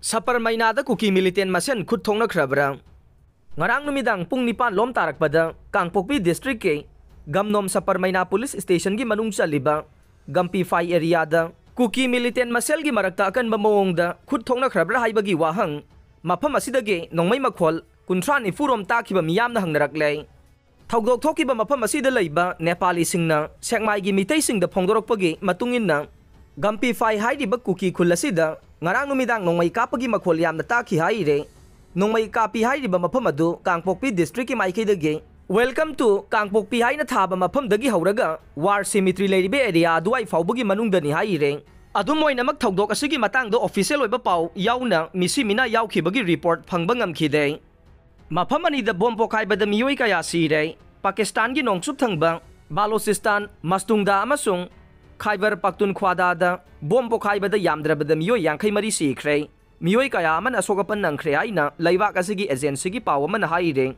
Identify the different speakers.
Speaker 1: Sapar Maynada kuki militan masen khut thongna khrabra ngarang numidang pung nipan lom tarakpada Kangpokpi district ke Gamnom Sapar Mayna police station gi manung chaliba Gampi Fai area da kuki militan masel gi marakta kan mamawong da khut thongna khrabra haibagi wahang mafam asidage nongmai makhol kunthran ifurom takiba miyam na hangnarakle thawdok thokiba mafam asida leiba Nepali singna sekmai gi mitei sing da phongdorokpagi matungin na Gampi Fai haidiba kuki khulasida ngarang numidang nongmai kapagi makhol yamna taki haire nongmai kapi hairiba mafam adu Kangpokpi district ki maikidage welcome to Kangpokpi haina thaba mafam dagi hauraga war cemetery leiribe area duai fawbagi manungdani haire adum moinamak thawdok asigi matangdo official oiba pau yauna misi mina yaukibagi report phangba ngamkhide mafam ani da bom pokhaibada miyoi kaya sire Pakistan gi nongchup thangba Balochistan Mastungda amasung Khyber Pakhtunkhwa da bom pokhaibada yamdrabada miyoi yangkhai mari sikhrei miyoi kaya man asogapan nangkhre aina leibak asigi agency gi paw man haire